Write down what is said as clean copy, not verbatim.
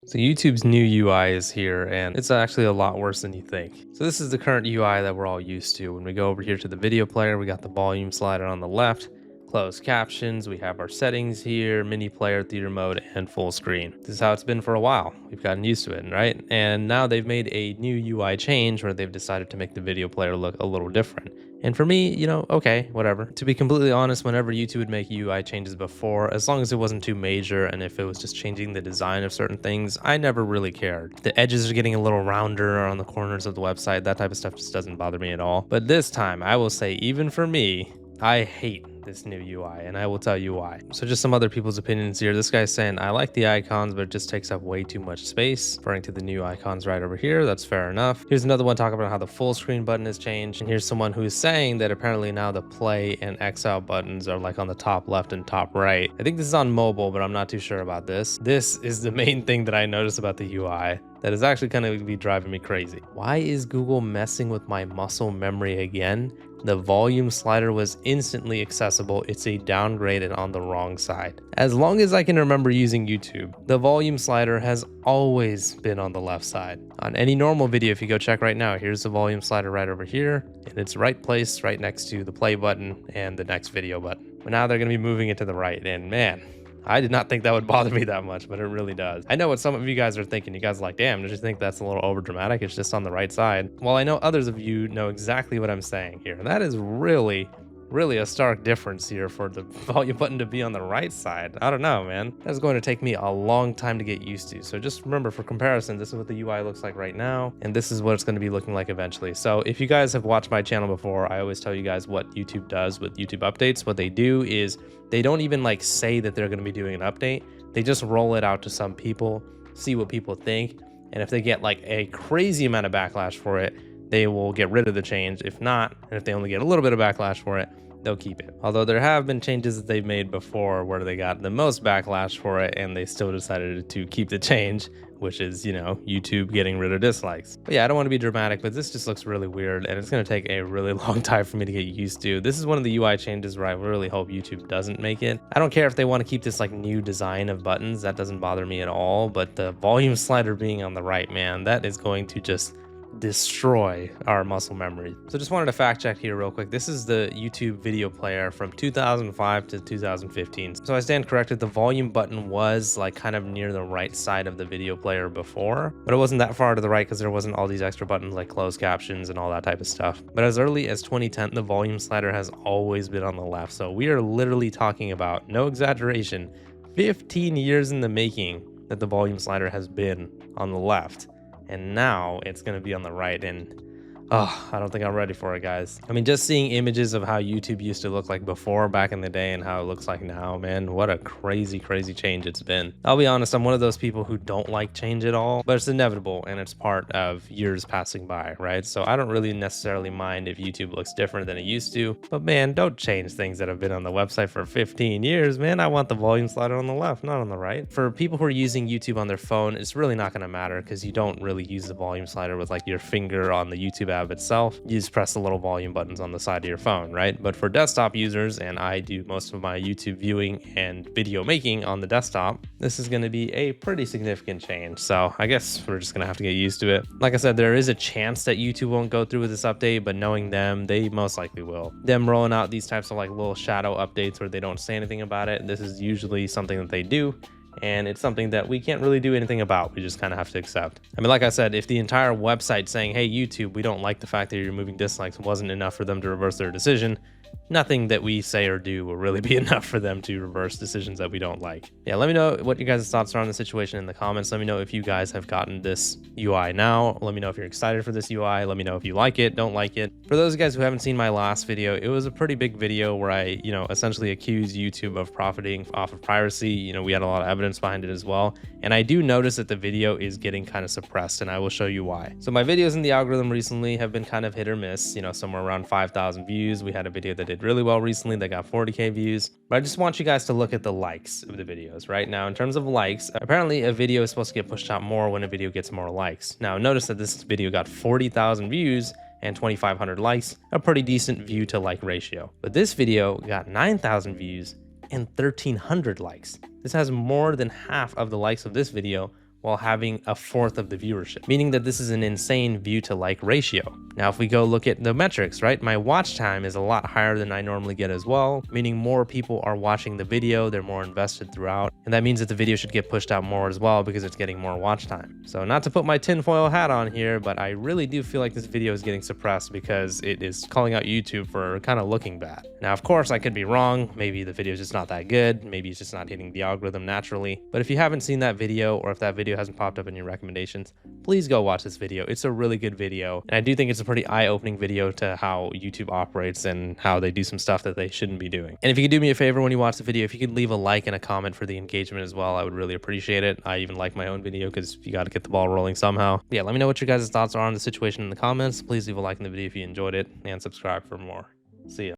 So YouTube's new UI is here, and it's actually a lot worse than you think. So this is the current UI that we're all used to. When we go over here to the video player, we got the volume slider on the left, closed captions, we have our settings here, mini player, theater mode, and full screen. This is how it's been for a while. We've gotten used to it, right? And now they've made a new UI change where they've decided to make the video player look a little different. And for me, okay, whatever. To be completely honest, whenever YouTube would make UI changes before, as long as it wasn't too major and if it was just changing the design of certain things, I never really cared. The edges are getting a little rounder on the corners of the website. That type of stuff just doesn't bother me at all. But this time, I will say, even for me, I hate this new UI, and I will tell you why. So just some other people's opinions here. This guy's saying, I like the icons, but it just takes up way too much space. Referring to the new icons right over here. That's fair enough. Here's another one talking about how the full screen button has changed. And here's someone who's saying that apparently now the play and exile buttons are like on the top left and top right. I think this is on mobile, but I'm not too sure about this. This is the main thing that I noticed about the UI that is actually kind of be driving me crazy. Why is Google messing with my muscle memory again? The volume slider was instantly accessible. It's a downgrade and on the wrong side. As long as I can remember using YouTube, the volume slider has always been on the left side. On any normal video, if you go check right now, here's the volume slider right over here, and it's right place right next to the play button and the next video button. But now they're gonna be moving it to the right, and man, I did not think that would bother me that much, but it really does. I know what some of you guys are thinking. You guys are like, damn, don't you think that's a little over dramatic? It's just on the right side. Well, I know others of you know exactly what I'm saying here. And that is really a stark difference here for the volume button to be on the right side. I don't know, man. That's going to take me a long time to get used to. So just remember, for comparison, this is what the UI looks like right now, and this is what it's going to be looking like eventually. So if you guys have watched my channel before, I always tell you guys what YouTube does with YouTube updates. What they do is they don't even like say that they're going to be doing an update. They just roll it out to some people, see what people think, and if they get like a crazy amount of backlash for it, they will get rid of the change. If not, and if they only get a little bit of backlash for it, they'll keep it. Although there have been changes that they've made before where they got the most backlash for it and they still decided to keep the change, which is, YouTube getting rid of dislikes. But yeah, I don't want to be dramatic, but this just looks really weird and it's going to take a really long time for me to get used to. This is one of the UI changes where I really hope YouTube doesn't make it. I don't care if they want to keep this like new design of buttons. That doesn't bother me at all, but the volume slider being on the right, man, that is going to just destroy our muscle memory. So just wanted to fact check here real quick. This is the YouTube video player from 2005 to 2015. So I stand corrected. The volume button was like kind of near the right side of the video player before, but it wasn't that far to the right because there wasn't all these extra buttons like closed captions and all that type of stuff. But as early as 2010, the volume slider has always been on the left. So we are literally talking about, no exaggeration, 15 years in the making that the volume slider has been on the left. And now it's going to be on the right, and I don't think I'm ready for it, guys. I mean, just seeing images of how YouTube used to look like before back in the day and how it looks like now, man, what a crazy change it's been. I'll be honest, I'm one of those people who don't like change at all, but it's inevitable and it's part of years passing by, right? So I don't really necessarily mind if YouTube looks different than it used to, but man, don't change things that have been on the website for 15 years, man. I want the volume slider on the left, not on the right. For people who are using YouTube on their phone, it's really not going to matter because you don't really use the volume slider with like your finger on the YouTube app itself. You just press the little volume buttons on the side of your phone, right? But for desktop users, and I do most of my YouTube viewing and video making on the desktop, this is going to be a pretty significant change. So I guess we're just going to have to get used to it. Like I said, there is a chance that YouTube won't go through with this update, but knowing them, they most likely will. Them rolling out these types of like little shadow updates where they don't say anything about it, this is usually something that they do. And it's something that we can't really do anything about. We just kind of have to accept. I mean, like I said, if the entire website saying, hey, YouTube, we don't like the fact that you're removing dislikes wasn't enough for them to reverse their decision, nothing that we say or do will really be enough for them to reverse decisions that we don't like. Yeah, let me know what you guys' thoughts are on the situation in the comments. Let me know if you guys have gotten this UI now. Let me know if you're excited for this UI. Let me know if you like it, don't like it. For those of you guys who haven't seen my last video, it was a pretty big video where I, essentially accused YouTube of profiting off of piracy. We had a lot of evidence behind it as well. And I do notice that the video is getting kind of suppressed, and I will show you why. So my videos in the algorithm recently have been kind of hit or miss, somewhere around 5,000 views. We had a video that did really well recently that got 40K views, but I just want you guys to look at the likes of the videos right now. In terms of likes, apparently a video is supposed to get pushed out more when a video gets more likes. Now notice that this video got 40,000 views and 2,500 likes, a pretty decent view to like ratio. But this video got 9,000 views and 1,300 likes. This has more than half of the likes of this video while having a fourth of the viewership, meaning that this is an insane view to like ratio. Now, if we go look at the metrics, right, my watch time is a lot higher than I normally get as well, meaning more people are watching the video, they're more invested throughout, and that means that the video should get pushed out more as well because it's getting more watch time. So not to put my tinfoil hat on here, but I really do feel like this video is getting suppressed because it is calling out YouTube for kind of looking bad. Now, of course, I could be wrong. Maybe the video is just not that good. Maybe it's just not hitting the algorithm naturally. But if you haven't seen that video, or if that video hasn't popped up in your recommendations, please go watch this video. It's a really good video. And I do think it's a pretty eye-opening video to how YouTube operates and how they do some stuff that they shouldn't be doing. And if you could do me a favor when you watch the video, if you could leave a like and a comment for the engagement as well, I would really appreciate it. I even like my own video because you got to get the ball rolling somehow. Yeah, let me know what your guys' thoughts are on the situation in the comments. Please leave a like in the video if you enjoyed it and subscribe for more. See ya.